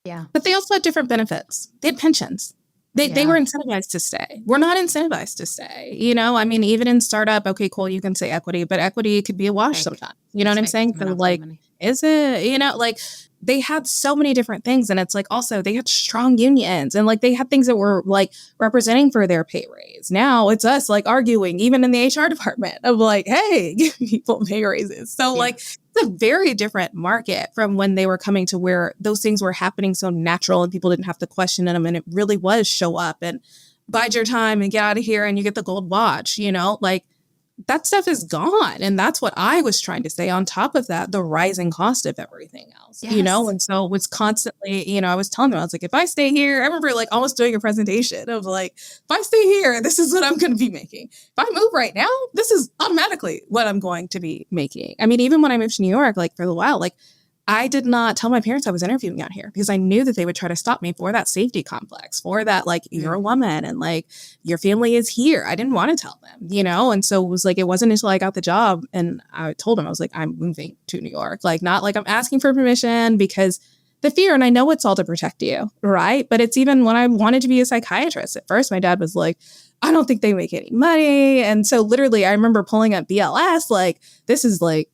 Yeah. But they also had different benefits. They had pensions. They were incentivized to stay. We're not incentivized to stay. I mean, even in startup, okay, cool, you can say equity, but equity could be a wash sometimes. You know what I'm saying? So like, is it, like, they had so many different things. And it's like, also they had strong unions and like they had things that were like representing for their pay raise. Now it's us like arguing, even in the HR department, of like, hey, give people pay raises. So like, it's a very different market from when they were coming to where those things were happening so natural and people didn't have to question them. And it really was show up and bide your time and get out of here and you get the gold watch, like that stuff is gone. And that's what I was trying to say. On top of that, the rising cost of everything else, Yes. you know? And so it was constantly, you know, I was telling them, I was like, if I stay here, I remember like almost doing a presentation of like, if I stay here, this is what I'm going to be making. If I move right now, this is automatically what I'm going to be making. I mean, even when I moved to New York, like for a while, like I did not tell my parents I was interviewing out here because I knew that they would try to stop me for that safety complex, for that, like, you're a woman and like your family is here. I didn't want to tell them, you know? And so it was like, it wasn't until I got the job and I told them, I was like, I'm moving to New York. Like, not like I'm asking for permission because the fear, and I know it's all to protect you, right? But it's even when I wanted to be a psychiatrist. At first, my dad was like, I don't think they make any money. And so literally, I remember pulling up BLS, like, this is like,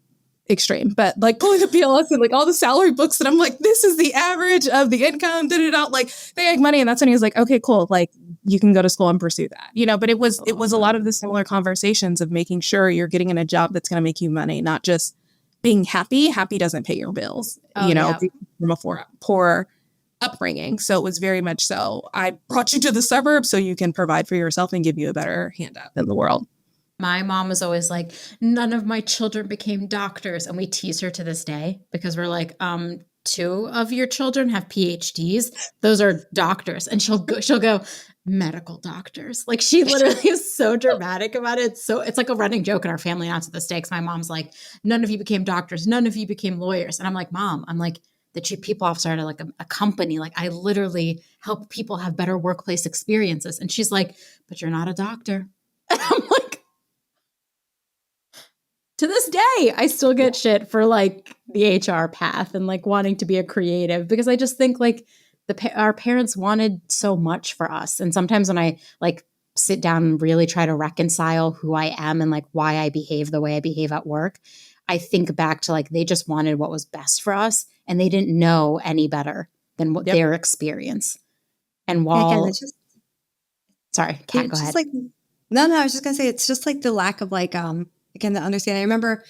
extreme, but like pulling the BLS and like all the salary books that I'm like, this is the average of the income, like they make money. And that's when he was like, okay, cool. Like you can go to school and pursue that, you know, but it was a lot of the similar conversations of making sure you're getting in a job that's going to make you money, not just being happy. Happy doesn't pay your bills, you know, from a poor upbringing. So it was very much so, I brought you to the suburbs so you can provide for yourself and give you a better hand up in the world. My mom was always like, none of my children became doctors. And we tease her to this day because we're like, 2 of your children have PhDs. Those are doctors. And she'll go, medical doctors. Like she literally is so dramatic about it. So it's like a running joke in our family now to this day. 'Cause my mom's like, none of you became doctors. None of you became lawyers. And I'm like, Mom, I'm like the chief people officer at like a company. Like I literally help people have better workplace experiences. And she's like, but you're not a doctor. And I'm like, to this day, I still get shit for like the HR path and like wanting to be a creative because I just think like our parents wanted so much for us. And sometimes when I like sit down and really try to reconcile who I am and like why I behave the way I behave at work, I think back to like they just wanted what was best for us and they didn't know any better than what their experience. And while, sorry, Kat, go ahead. Like, no, I was just gonna say it's just like the lack of like again, the understanding. I remember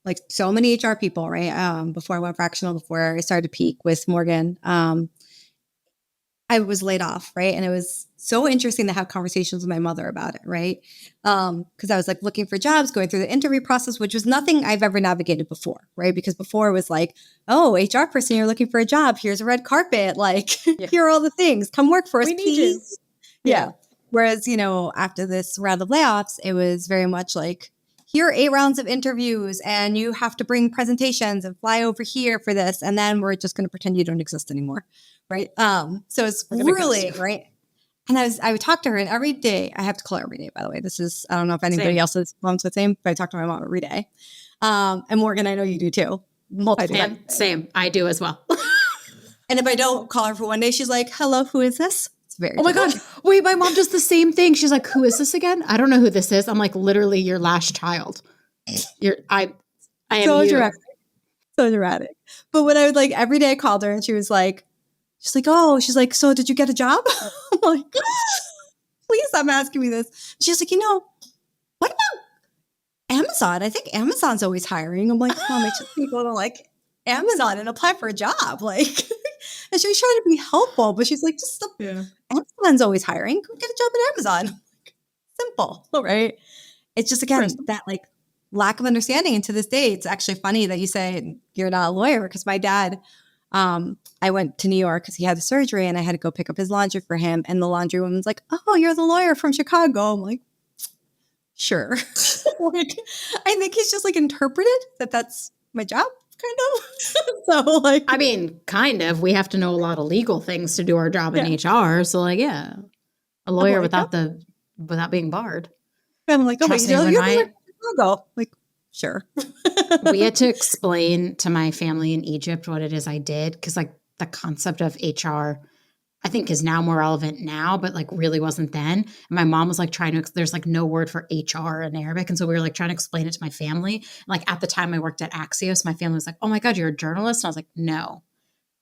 like so many HR people, right? Before I went fractional, before I started to peak with Morgan, I was laid off, right? And it was so interesting to have conversations with my mother about it, right? Because I was like looking for jobs, going through the interview process, which was nothing I've ever navigated before, right? Because before it was like, oh, HR person, you're looking for a job. Here's a red carpet. Like, here are all the things. Come work for us, please. Yeah. Whereas, you know, after this round of layoffs, it was very much like, here are 8 rounds of interviews and you have to bring presentations and fly over here for this. And then we're just going to pretend you don't exist anymore. Right. So it's really right. And I would talk to her and every day, I have to call her every day, by the way. This is, I don't know if anybody else's mom's the same, but I talk to my mom every day. And Morgan, I know you do too. Same. I do as well. And if I don't call her for one day, she's like, hello, who is this? Oh my God. Wait, my mom does the same thing. She's like, who is this again? I don't know who this is. I'm like, literally your last child. I am so you. Dramatic. So dramatic. But when I would like every day I called her and she's like, oh, so did you get a job? I'm like, please stop asking me this. She's like, you know, what about Amazon? I think Amazon's always hiring. I'm like, Mom, it's just people to like Amazon and apply for a job. Like, and she was trying to be helpful, but she's like, just stop. Yeah. Amazon's always hiring. Go get a job at Amazon. Simple, right? It's just, again, that like lack of understanding. And to this day, it's actually funny that you say you're not a lawyer because my dad, I went to New York because he had the surgery and I had to go pick up his laundry for him. And the laundry woman's like, oh, you're the lawyer from Chicago. I'm like, sure. Like, I think he's just like interpreted that that's my job. Kind of. So like, I mean, kind of. We have to know a lot of legal things to do our job in HR. So like, yeah, a lawyer without being barred. And I'm like, oh, wait, you're Chicago. Like, sure. We had to explain to my family in Egypt what it is I did because like the concept of HR, I think is now more relevant now, but like really wasn't then. And my mom was like there's like no word for HR in Arabic. And so we were like trying to explain it to my family. And like at the time I worked at Axios, my family was like, oh my God, you're a journalist? And I was like, no,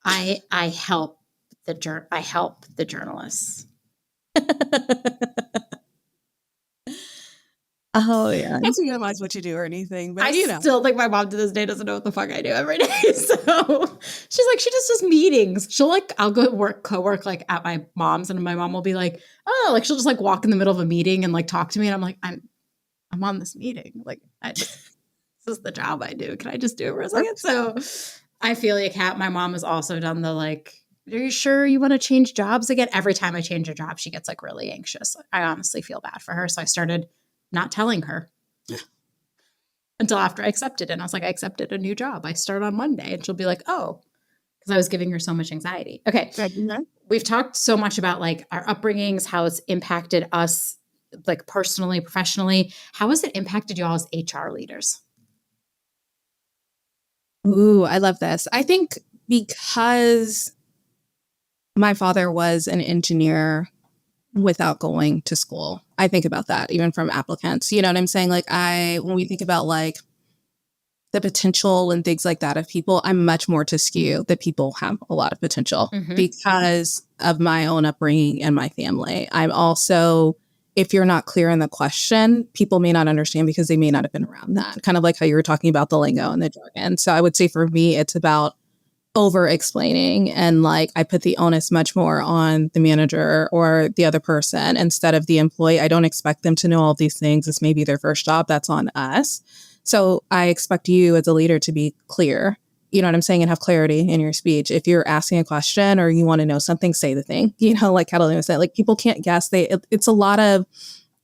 I help the journalists. Oh yeah, I don't minimize what you do or anything, but I still think my mom to this day doesn't know what the fuck I do every day. So she's like, she just does meetings. I'll go co-work like at my mom's, and my mom will be like, oh, like she'll just like walk in the middle of a meeting and like talk to me, and I'm like, I'm on this meeting. Like, this is the job I do. Can I just do it for a second? So I feel like my mom has also done the like, are you sure you want to change jobs again? Every time I change a job, she gets like really anxious. I honestly feel bad for her. So I started not telling her until after I accepted it. And I was like, I accepted a new job. I start on Monday. And she'll be like, oh, because I was giving her so much anxiety. Okay. We've talked so much about like our upbringings, how it's impacted us like personally, professionally. How has it impacted you all as HR leaders? Ooh, I love this. I think because my father was an engineer without going to school, I think about that even from applicants. You know what I'm saying? Like when we think about like the potential and things like that of people, I'm much more to skew that people have a lot of potential because of my own upbringing and my family. I'm also, if you're not clear in the question, people may not understand because they may not have been around that. Kind of like how you were talking about the lingo and the jargon. So I would say for me, it's about over explaining, and like I put the onus much more on the manager or the other person instead of the employee. I don't expect them to know all these things. This may be their first job. That's on us. So I expect you as a leader to be clear, you know what I'm saying, and have clarity in your speech. If you're asking a question or you want to know something, say the thing, you know, like Catalina said, like people can't guess. It's a lot of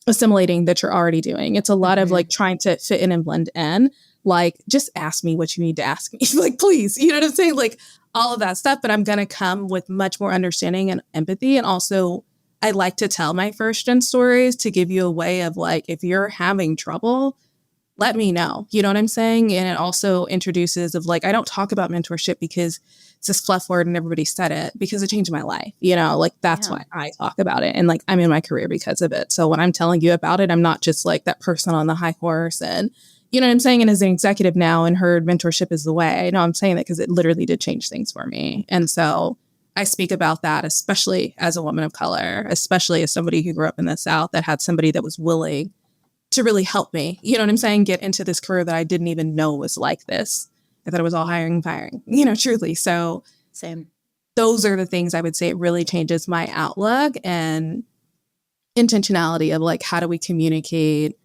assimilating that you're already doing. It's a lot of like trying to fit in and blend in. Like, just ask me what you need to ask me. Like, please, you know what I'm saying? Like all of that stuff, but I'm going to come with much more understanding and empathy. And also I like to tell my first gen stories to give you a way of like, if you're having trouble, let me know. You know what I'm saying? And it also introduces of like, I don't talk about mentorship because it's this fluff word and everybody said it, because it changed my life. You know, like that's why I talk about it. And like, I'm in my career because of it. So when I'm telling you about it, I'm not just like that person on the high horse and, you know what I'm saying? And as an executive now and heard mentorship is the way, I know I'm saying that because it literally did change things for me. And so I speak about that, especially as a woman of color, especially as somebody who grew up in the South that had somebody that was willing to really help me, you know what I'm saying, get into this career that I didn't even know was like this. I thought it was all hiring and firing, you know, truly. So same. Those are the things I would say it really changes my outlook and intentionality of like, how do we communicate?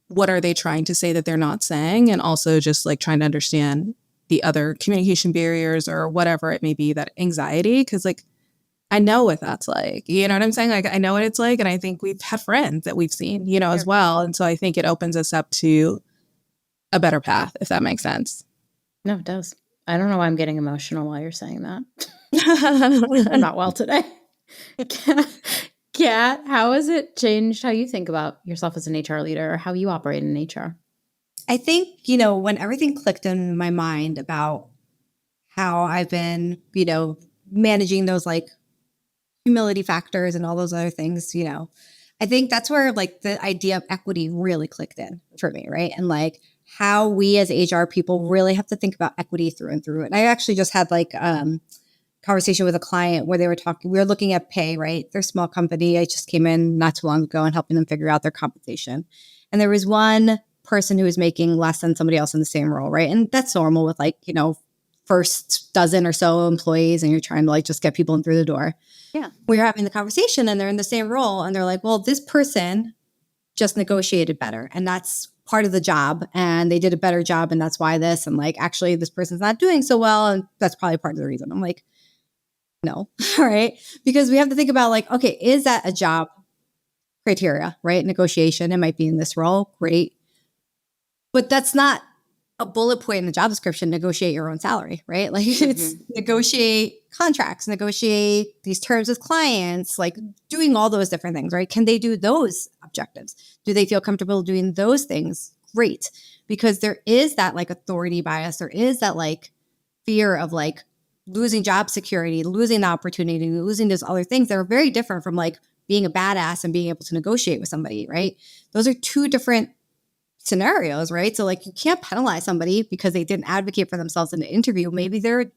What are they trying to say that they're not saying? And also just like trying to understand the other communication barriers or whatever it may be, that anxiety. Cause like, I know what that's like, you know what I'm saying? Like, I know what it's like. And I think we've had friends that we've seen, you know, as well. And so I think it opens us up to a better path, if that makes sense. No, it does. I don't know why I'm getting emotional while you're saying that. I'm not well today. Kat, how has it changed how you think about yourself as an HR leader or how you operate in HR? I think, you know, when everything clicked in my mind about how I've been, you know, managing those like humility factors and all those other things, you know, I think that's where like the idea of equity really clicked in for me, right? And like how we as HR people really have to think about equity through and through. And I actually just had like conversation with a client where we were looking at pay, right? They're a small company. I just came in not too long ago and helping them figure out their compensation. And there was one person who was making less than somebody else in the same role, right? And that's normal with like, you know, first dozen or so employees and you're trying to like just get people in through the door. Yeah. We were having the conversation and they're in the same role and they're like, well, this person just negotiated better and that's part of the job and they did a better job and that's why this, and like, actually this person's not doing so well and that's probably part of the reason. I'm like, no, all right. Because we have to think about like, okay, is that a job criteria, right? Negotiation, it might be in this role, great. But that's not a bullet point in the job description, negotiate your own salary, right? Like it's negotiate contracts, negotiate these terms with clients, like doing all those different things, right? Can they do those objectives? Do they feel comfortable doing those things? Great. Because there is that like authority bias. There is that like fear of like losing job security, losing the opportunity, losing those other things that are very different from like being a badass and being able to negotiate with somebody, right? Those are two different scenarios, right? So like you can't penalize somebody because they didn't advocate for themselves in an interview. Maybe they're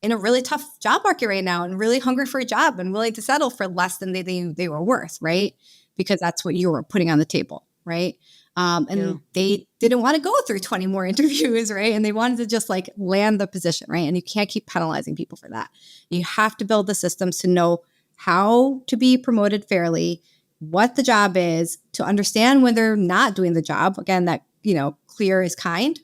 in a really tough job market right now and really hungry for a job and willing to settle for less than they were worth, right? Because that's what you were putting on the table, right? They didn't want to go through 20 more interviews, right? And they wanted to just like land the position, right? And you can't keep penalizing people for that. You have to build the systems to know how to be promoted fairly, what the job is, to understand when they're not doing the job. Again, that, clear is kind.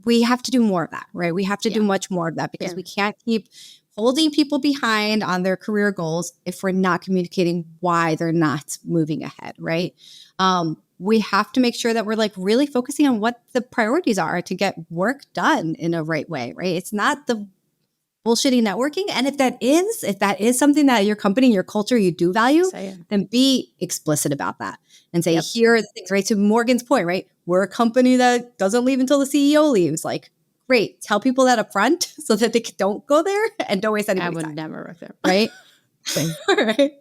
We have to do more of that, right? We have to do much more of that because we can't keep holding people behind on their career goals if we're not communicating why they're not moving ahead, right? We have to make sure that we're like really focusing on what the priorities are to get work done in a right way, right? It's not the bullshitty networking. And if that is something that your company, your culture, you do value, then be explicit about that and say, here are the things, right? To Morgan's point, right? We're a company that doesn't leave until the CEO leaves. Like, great. Tell people that up front so that they don't go there and don't waste anybody's time. I would never work there. Right? Right.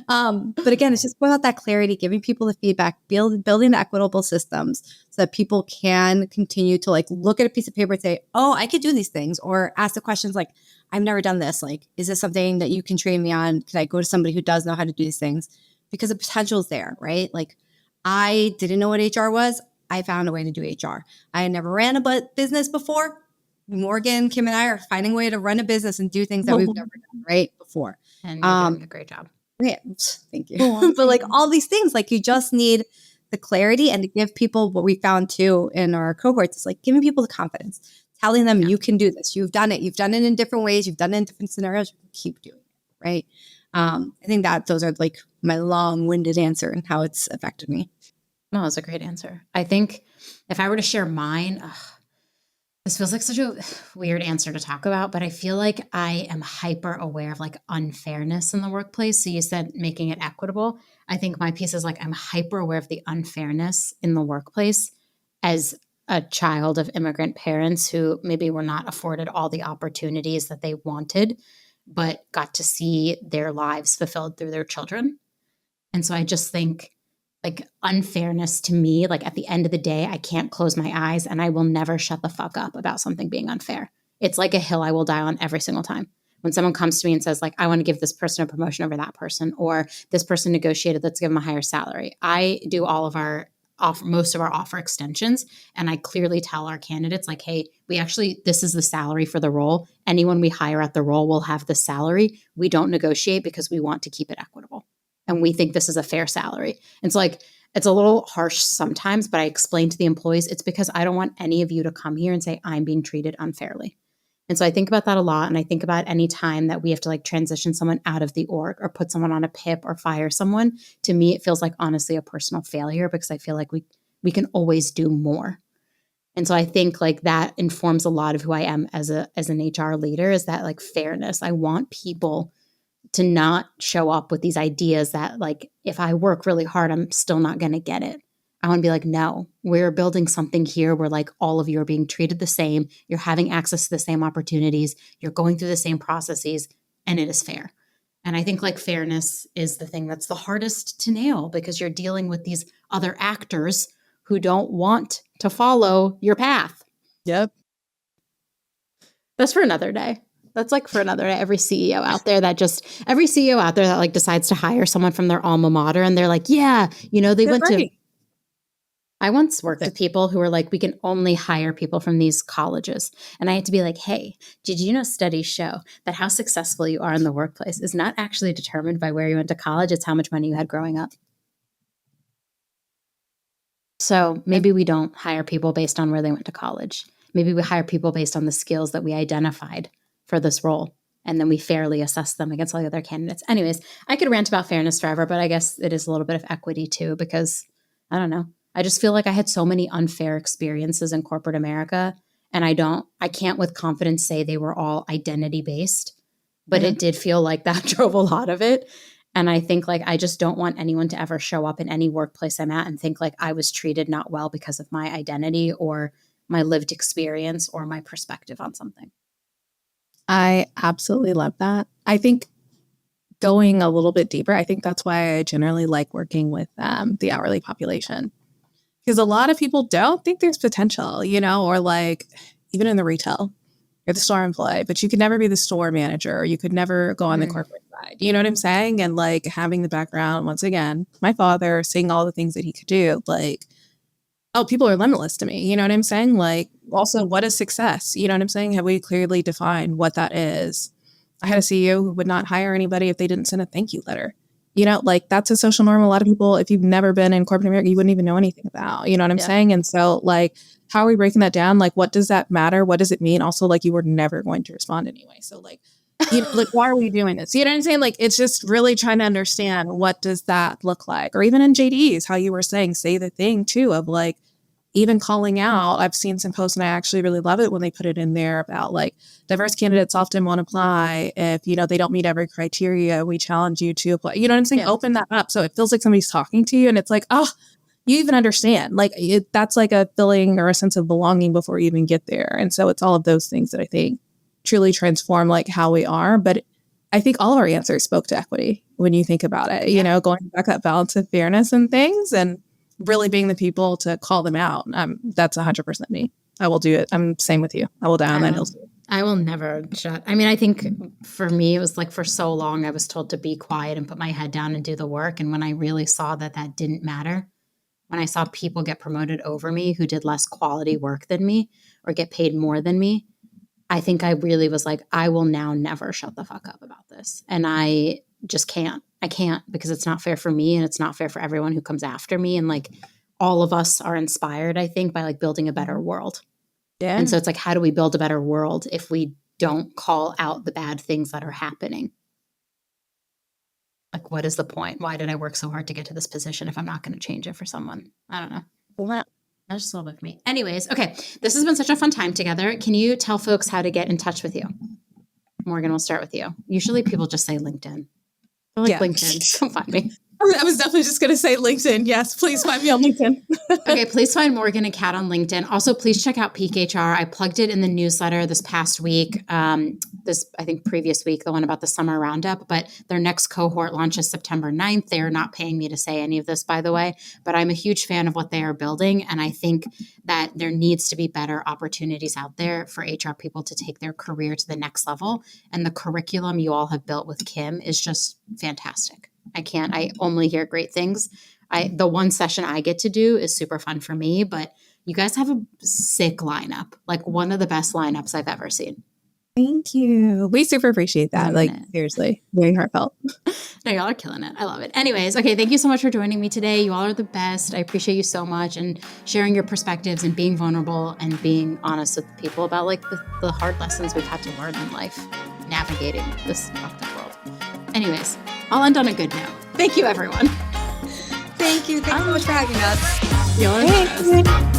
But again, it's just about that clarity, giving people the feedback, building equitable systems so that people can continue to like look at a piece of paper and say, oh, I could do these things, or ask the questions like, I've never done this. Like, is this something that you can train me on? Can I go to somebody who does know how to do these things? Because the potential is there, right? Like, I didn't know what HR was. I found a way to do HR. I had never ran a business before. Morgan, Kim, and I are finding a way to run a business and do things that we've never done, right, before. And you're doing a great job. Yeah, thank you. But like all these things, like you just need the clarity, and to give people what we found too in our cohorts is like giving people the confidence, telling them you can do this. You've done it. You've done it in different ways. You've done it in different scenarios. Keep doing it, right? I think that those are like my long-winded answer and how it's affected me. No, that's a great answer. I think if I were to share mine, this feels like such a weird answer to talk about, but I feel like I am hyper aware of like unfairness in the workplace. So you said making it equitable. I think my piece is like I'm hyper aware of the unfairness in the workplace as a child of immigrant parents who maybe were not afforded all the opportunities that they wanted, but got to see their lives fulfilled through their children. And so I just think like unfairness to me, like at the end of the day, I can't close my eyes and I will never shut the fuck up about something being unfair. It's like a hill I will die on every single time. When someone comes to me and says like, I want to give this person a promotion over that person, or this person negotiated, let's give them a higher salary. I do all of most of our offer extensions. And I clearly tell our candidates like, hey, this is the salary for the role. Anyone we hire at the role will have the salary. We don't negotiate because we want to keep it equitable. And we think this is a fair salary. And it's like, it's a little harsh sometimes, but I explain to the employees, it's because I don't want any of you to come here and say, I'm being treated unfairly. And so I think about that a lot. And I think about any time that we have to like transition someone out of the org or put someone on a PIP or fire someone. To me, it feels like honestly a personal failure because I feel like we can always do more. And so I think like that informs a lot of who I am as an HR leader, is that like fairness. I want people to not show up with these ideas that like, if I work really hard, I'm still not going to get it. I want to be like, no, we're building something here where like all of you are being treated the same. You're having access to the same opportunities. You're going through the same processes, and it is fair. And I think like fairness is the thing that's the hardest to nail because you're dealing with these other actors who don't want to follow your path. Yep. That's for another day. That's like for another day. Every CEO out there that like decides to hire someone from their alma mater and they're like, yeah, they went to. I once worked with people who were like, we can only hire people from these colleges. And I had to be like, hey, did you know studies show that how successful you are in the workplace is not actually determined by where you went to college. It's how much money you had growing up. So maybe we don't hire people based on where they went to college. Maybe we hire people based on the skills that we identified for this role, and then we fairly assess them against all the other candidates. Anyways, I could rant about fairness forever, but I guess it is a little bit of equity too, because I don't know. I just feel like I had so many unfair experiences in corporate America, and I can't with confidence say they were all identity based, but it did feel like that drove a lot of it. And I think like, I just don't want anyone to ever show up in any workplace I'm at and think like I was treated not well because of my identity or my lived experience or my perspective on something. I absolutely love that. I think going a little bit deeper, I think that's why I generally like working with the hourly population. Because a lot of people don't think there's potential, or like even in the retail, you're the store employee, but you could never be the store manager, or you could never go on the corporate side. You know what I'm saying? And like having the background, once again, my father seeing all the things that he could do, like, oh, people are limitless to me. You know what I'm saying? Like, also, what is success? You know what I'm saying? Have we clearly defined what that is? I had a CEO who would not hire anybody if they didn't send a thank you letter. You know, like that's a social norm a lot of people, if you've never been in corporate America, you wouldn't even know anything about, you know what I'm saying? And so like, how are we breaking that down? Like, what does that matter? What does it mean? Also, like, you were never going to respond anyway. So like, you know, like, why are we doing this? You know what I'm saying? Like, it's just really trying to understand what does that look like? Or even in JDs, how you were saying, say the thing too, of like, even calling out. I've seen some posts and I actually really love it when they put it in there about like diverse candidates often won't apply if, you know, they don't meet every criteria. We challenge you to apply. You know what I'm saying? Yeah. Open that up. So it feels like somebody's talking to you and it's like, oh, you even understand. Like that's like a feeling or a sense of belonging before you even get there. And so it's all of those things that I think truly transform like how we are. But I think all of our answers spoke to equity when you think about it, you know, going back that balance of fairness and things and really being the people to call them out. That's 100% me. I will do it. I'm same with you. I will die on that hill. I will never shut. I mean, I think for me, it was like for so long, I was told to be quiet and put my head down and do the work. And when I really saw that that didn't matter, when I saw people get promoted over me who did less quality work than me or get paid more than me, I think I really was like, I will now never shut the fuck up about this. And I just can't. I can't because it's not fair for me and it's not fair for everyone who comes after me. And like all of us are inspired, I think, by like building a better world. Yeah. And so it's like, how do we build a better world if we don't call out the bad things that are happening? Like, what is the point? Why did I work so hard to get to this position if I'm not going to change it for someone? I don't know. Well, that's just a little bit for me. Anyways, okay. This has been such a fun time together. Can you tell folks how to get in touch with you? Morgan, we'll start with you. Usually people just say LinkedIn. LinkedIn. Come find me. I was definitely just going to say LinkedIn. Yes, please find me on LinkedIn. Okay, please find Morgan and Kat on LinkedIn. Also, please check out Peak HR. I plugged it in the newsletter this past week, I think previous week, the one about the summer roundup, but their next cohort launches September 9th. They are not paying me to say any of this, by the way, but I'm a huge fan of what they are building. And I think that there needs to be better opportunities out there for HR people to take their career to the next level. And the curriculum you all have built with Kim is just fantastic. I only hear great things. The one session I get to do is super fun for me, but you guys have a sick lineup, like one of the best lineups I've ever seen. Thank you. We super appreciate that. Seriously, very heartfelt. No, y'all are killing it. I love it. Anyways, okay, thank you so much for joining me today. You all are the best. I appreciate you so much and sharing your perspectives and being vulnerable and being honest with people about like the hard lessons we've had to learn in life, navigating this fucked up world. Anyways, I'll end on a good note. Thank you, everyone. Thank you. Thanks so much for having us. You're the best.